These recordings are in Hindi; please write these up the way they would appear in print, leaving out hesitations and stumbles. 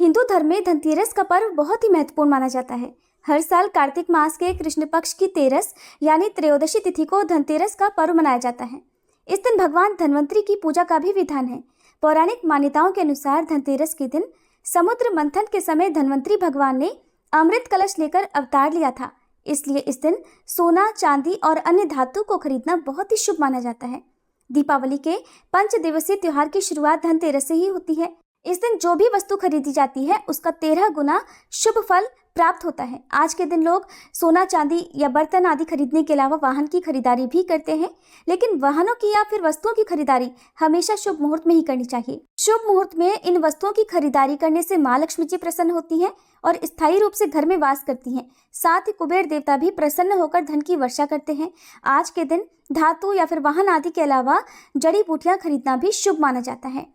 हिंदू धर्म में धनतेरस का पर्व बहुत ही महत्वपूर्ण माना जाता है। हर साल कार्तिक मास के कृष्ण पक्ष की तेरस यानी त्रयोदशी तिथि को धनतेरस का पर्व मनाया जाता है। इस दिन भगवान धन्वंतरी की पूजा का भी विधान है। पौराणिक मान्यताओं के अनुसार धनतेरस के दिन समुद्र मंथन के समय धन्वंतरी भगवान ने अमृत कलश लेकर अवतार लिया था। इसलिए इस दिन सोना, चांदी और अन्य धातु को खरीदना बहुत ही शुभ माना जाता है। दीपावली के 5 दिवसीय त्योहार की शुरुआत धनतेरस से ही होती है। इस दिन जो भी वस्तु खरीदी जाती है उसका 13 गुना शुभ फल प्राप्त होता है। आज के दिन लोग सोना, चांदी या बर्तन आदि खरीदने के अलावा वाहन की खरीदारी भी करते हैं, लेकिन वाहनों की या फिर वस्तुओं की खरीदारी हमेशा शुभ मुहूर्त में ही करनी चाहिए। शुभ मुहूर्त में इन वस्तुओं की खरीदारी करने से माँ लक्ष्मी जी प्रसन्न होती हैं और स्थायी रूप से घर में वास करती हैं। साथ ही कुबेर देवता भी प्रसन्न होकर धन की वर्षा करते हैं। आज के दिन धातु या फिर वाहन आदि के अलावा जड़ी बूटियां खरीदना भी शुभ माना जाता है।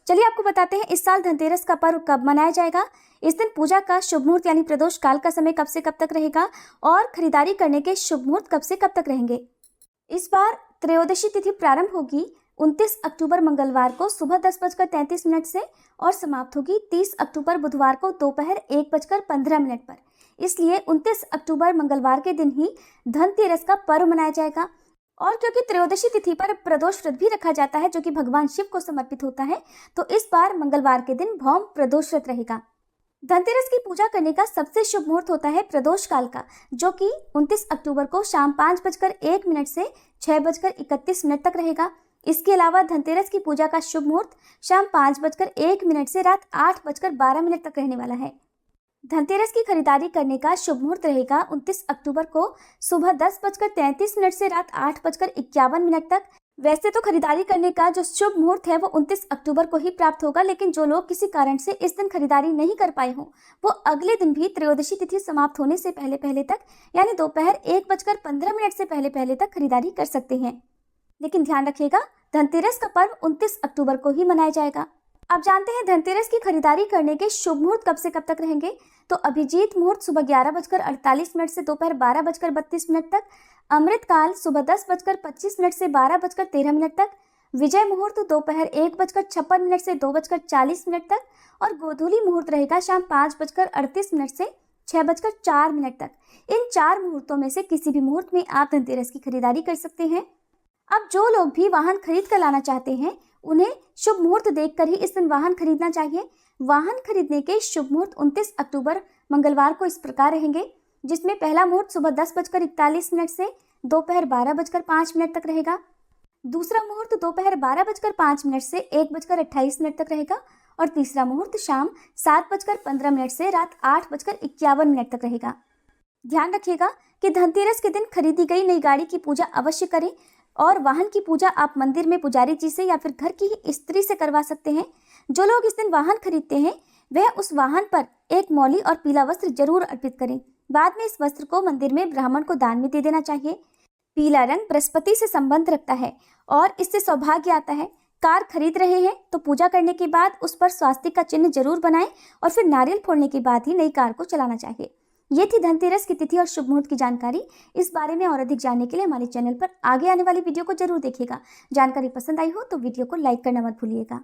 चलिए आपको बताते हैं इस साल धनतेरस का पर्व कब मनाया जाएगा। इस दिन पूजा का शुभ मुहूर्त यानी प्रदोष काल का समय कब से कब तक रहेगा और खरीदारी करने के शुभ मुहूर्त कब से कब तक रहेंगे। इस बार त्रयोदशी तिथि प्रारंभ होगी 29 अक्टूबर मंगलवार को सुबह 10:33 से और समाप्त होगी 30 अक्टूबर बुधवार को दोपहर 1:15 पर। इसलिए 29 अक्टूबर मंगलवार के दिन ही धनतेरस का पर्व मनाया जाएगा। और क्योंकि त्रयोदशी तिथि पर प्रदोष व्रत भी रखा जाता है जो कि भगवान शिव को समर्पित होता है, तो इस बार मंगलवार के दिन भौम प्रदोष व्रत रहेगा। धनतेरस की पूजा करने का सबसे शुभ मुहूर्त होता है प्रदोष काल का, जो कि 29 अक्टूबर को शाम 5:01 से 6:31 तक रहेगा। इसके अलावा धनतेरस की पूजा का शुभ मुहूर्त शाम 5:01 से रात 8:12 तक रहने वाला है। धनतेरस की खरीदारी करने का शुभ मुहूर्त रहेगा 29 अक्टूबर को सुबह 10:33 से रात 8:51 तक। वैसे तो खरीदारी करने का जो शुभ मुहूर्त है वो 29 अक्टूबर को ही प्राप्त होगा, लेकिन जो लोग किसी कारण से इस दिन खरीदारी नहीं कर पाए हों वो अगले दिन भी त्रयोदशी तिथि समाप्त होने से पहले तक यानी दोपहर 1:15 से पहले तक खरीदारी कर सकते हैं। लेकिन ध्यान रखिएगा, धनतेरस का पर्व 29 अक्टूबर को ही मनाया जाएगा। आप जानते हैं धनतेरस की खरीदारी करने के शुभ मुहूर्त कब से कब तक रहेंगे। तो अभिजीत मुहूर्त सुबह 11:48 से दोपहर 12:32 तक, अमृत काल सुबह 10:25 से 12:13 तक, विजय मुहूर्त दोपहर 1:56 से 2:40 तक और गोधूली मुहूर्त रहेगा शाम 5:38 से 6:04 तक। इन 4 मुहूर्तों में से किसी भी मुहूर्त में आप धनतेरस की खरीदारी कर सकते हैं। अब जो लोग भी वाहन खरीद कर लाना चाहते हैं उन्हें शुभ मुहूर्त देखकर ही इस दिन वाहन खरीदना चाहिए। वाहन खरीदने के शुभ मुहूर्त 29 अक्टूबर मंगलवार को इस प्रकार रहेंगे, जिसमें पहला मुहूर्त सुबह 10:41 से दोपहर 12:05 तक रहेगा। दूसरा मुहूर्त दोपहर 12:05 से 1:28 तक रहेगा और तीसरा मुहूर्त शाम 7:15 से रात 8:51 तक रहेगा। ध्यान रखिएगा कि धनतेरस के दिन खरीदी गई नई गाड़ी की पूजा अवश्य करें और वाहन की पूजा आप मंदिर में पुजारी जी से या फिर घर की ही स्त्री से करवा सकते हैं। जो लोग इस दिन वाहन खरीदते हैं वह उस वाहन पर एक मौली और पीला वस्त्र जरूर अर्पित करें। बाद में इस वस्त्र को मंदिर में ब्राह्मण को दान में दे देना चाहिए। पीला रंग बृहस्पति से संबंध रखता है और इससे सौभाग्य आता है। कार खरीद रहे हैं तो पूजा करने के बाद उस पर स्वास्तिक का चिन्ह जरूर बनाएं और फिर नारियल फोड़ने के बाद ही नई कार को चलाना चाहिए। ये थी धनतेरस की तिथि और शुभ मुहूर्त की जानकारी। इस बारे में और अधिक जानने के लिए हमारे चैनल पर आगे आने वाली वीडियो को जरूर देखिएगा। जानकारी पसंद आई हो तो वीडियो को लाइक करना मत भूलिएगा।